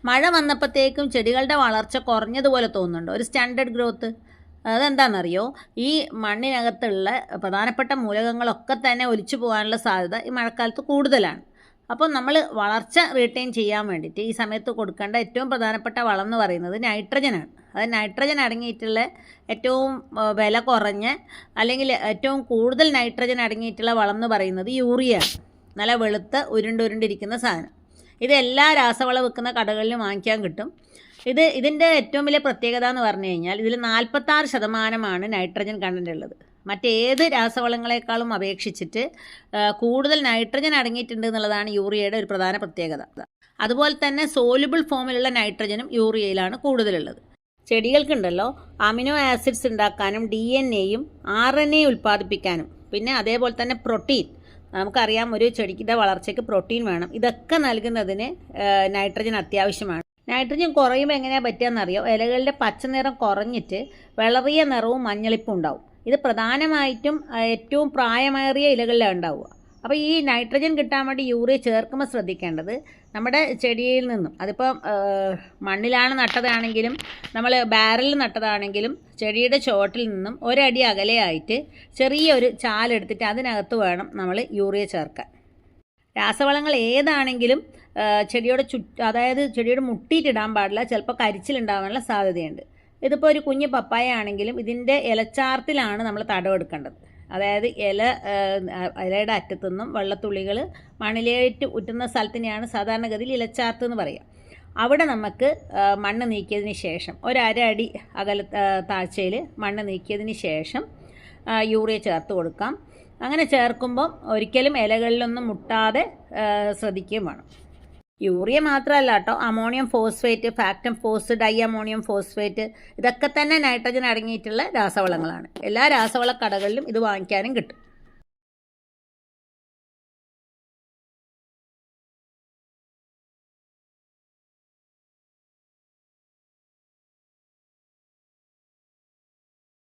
മഴ വന്നപ്പോഴത്തേക്കും ചെടികളുടെ വളർച്ച കുറഞ്ഞതുപോലെ തോന്നുന്നുണ്ട്, ഒരു സ്റ്റാൻഡേർഡ് ഗ്രോത്ത്. അതെന്താണെന്നറിയോ? ഈ മണ്ണിനകത്തുള്ള പ്രധാനപ്പെട്ട മൂലകങ്ങളൊക്കെ തന്നെ ഒലിച്ചു പോകാനുള്ള സാധ്യത ഈ മഴക്കാലത്ത് കൂടുതലാണ്. അപ്പോൾ നമ്മൾ വളർച്ച റീറ്റെയിൻ ചെയ്യാൻ വേണ്ടിയിട്ട് ഈ സമയത്ത് കൊടുക്കേണ്ട ഏറ്റവും പ്രധാനപ്പെട്ട വളം എന്ന് പറയുന്നത് നൈട്രജനാണ്. അത് നൈട്രജൻ അടങ്ങിയിട്ടുള്ള ഏറ്റവും വില കുറഞ്ഞ അല്ലെങ്കിൽ ഏറ്റവും കൂടുതൽ നൈട്രജൻ അടങ്ങിയിട്ടുള്ള വളം എന്ന് പറയുന്നത് യൂറിയയാണ്. നല്ല വെളുത്ത ഉരുണ്ടിരിക്കുന്ന സാധനം. ഇത് എല്ലാ രാസവളം വെക്കുന്ന കടകളിലും വാങ്ങിക്കാൻ കിട്ടും. ഇതിൻ്റെ ഏറ്റവും വലിയ പ്രത്യേകത എന്ന് പറഞ്ഞു കഴിഞ്ഞാൽ ഇതിൽ 46% നൈട്രജൻ കണ്ടൻ്റ് ഉള്ളത്. മറ്റേത് രാസവളങ്ങളെക്കാളും അപേക്ഷിച്ചിട്ട് കൂടുതൽ നൈട്രജൻ അടങ്ങിയിട്ടുണ്ട് എന്നുള്ളതാണ് യൂറിയയുടെ ഒരു പ്രധാന പ്രത്യേകത. അതുപോലെ തന്നെ സോലുബിൾ ഫോമിലുള്ള നൈട്രജനും യൂറിയയിലാണ് കൂടുതലുള്ളത്. ചെടികൾക്കുണ്ടല്ലോ അമിനോ ആസിഡ്സ് ഉണ്ടാക്കാനും DNA-യും RNA ഉൽപ്പാദിപ്പിക്കാനും പിന്നെ അതേപോലെ തന്നെ പ്രോട്ടീൻ, നമുക്കറിയാം ഒരു ചെടിയുടെ വളർച്ചയ്ക്ക് പ്രോട്ടീൻ വേണം. ഇതൊക്കെ നൽകുന്നതിന് നൈട്രജൻ അത്യാവശ്യമാണ്. നൈട്രജൻ കുറയുമ്പോൾ എങ്ങനെയാണ് പറ്റുകയെന്നറിയോ? ഇലകളുടെ പച്ച നിറം കുറഞ്ഞിട്ട് വിളറിയ നിറവും മഞ്ഞളിപ്പും ഉണ്ടാവും. ഇത് പ്രധാനമായിട്ടും ഏറ്റവും പ്രായമേറിയ ഇലകളിലാണ് ഉണ്ടാവുക. അപ്പോൾ ഈ നൈട്രജൻ കിട്ടാൻ വേണ്ടി യൂറിയ ചേർക്കുമ്പോൾ ശ്രദ്ധിക്കേണ്ടത്, നമ്മുടെ ചെടിയിൽ നിന്നും അതിപ്പോൾ മണ്ണിലാണ് നട്ടതാണെങ്കിലും നമ്മൾ ബാരലിൽ നട്ടതാണെങ്കിലും ചെടിയുടെ ചുവട്ടിൽ നിന്നും ഒരടി അകലെയായിട്ട് ചെറിയൊരു ചാലെടുത്തിട്ട് അതിനകത്ത് വേണം നമ്മൾ യൂറിയ ചേർക്കാൻ. രാസവളങ്ങൾ ഏതാണെങ്കിലും ചെടിയുടെ അതായത് ചെടിയുടെ മുട്ടിയിട്ടിടാൻ പാടില്ല, ചിലപ്പോൾ കരിച്ചിലുണ്ടാകാനുള്ള സാധ്യതയുണ്ട്. ഇതിപ്പോൾ ഒരു കുഞ്ഞ് പപ്പായ ആണെങ്കിലും ഇതിൻ്റെ ഇലച്ചാർത്തിലാണ് നമ്മൾ തടവെടുക്കേണ്ടത്. അതായത് ഇലയുടെ അറ്റത്തുനിന്നും വെള്ളത്തുള്ളികൾ മണ്ണിലേറ്റ് ഉറ്റുന്ന സ്ഥലത്തിനെയാണ് സാധാരണഗതിയിൽ ഇലച്ചാർത്ത് എന്ന് പറയുക. അവിടെ നമുക്ക് മണ്ണ് നീക്കിയതിന് ശേഷം ഒരര അടി താഴ്ചയിൽ മണ്ണ് നീക്കിയതിന് ശേഷം യൂറിയ ചേർത്ത് കൊടുക്കാം. അങ്ങനെ ചേർക്കുമ്പം ഒരിക്കലും ഇലകളിലൊന്നും മുട്ടാതെ ശ്രദ്ധിക്കുകയും വേണം. യൂറിയ മാത്രമല്ല കേട്ടോ, അമോണിയം ഫോസ്ഫേറ്റ്, ഫാക്ടം ഫോസ്, ഡൈ അമോണിയം ഫോസ്ഫേറ്റ്, ഇതൊക്കെ തന്നെ നൈട്രജൻ അടങ്ങിയിട്ടുള്ള രാസവളങ്ങളാണ്. എല്ലാ രാസവള കടകളിലും ഇത് വാങ്ങിക്കാനും കിട്ടും.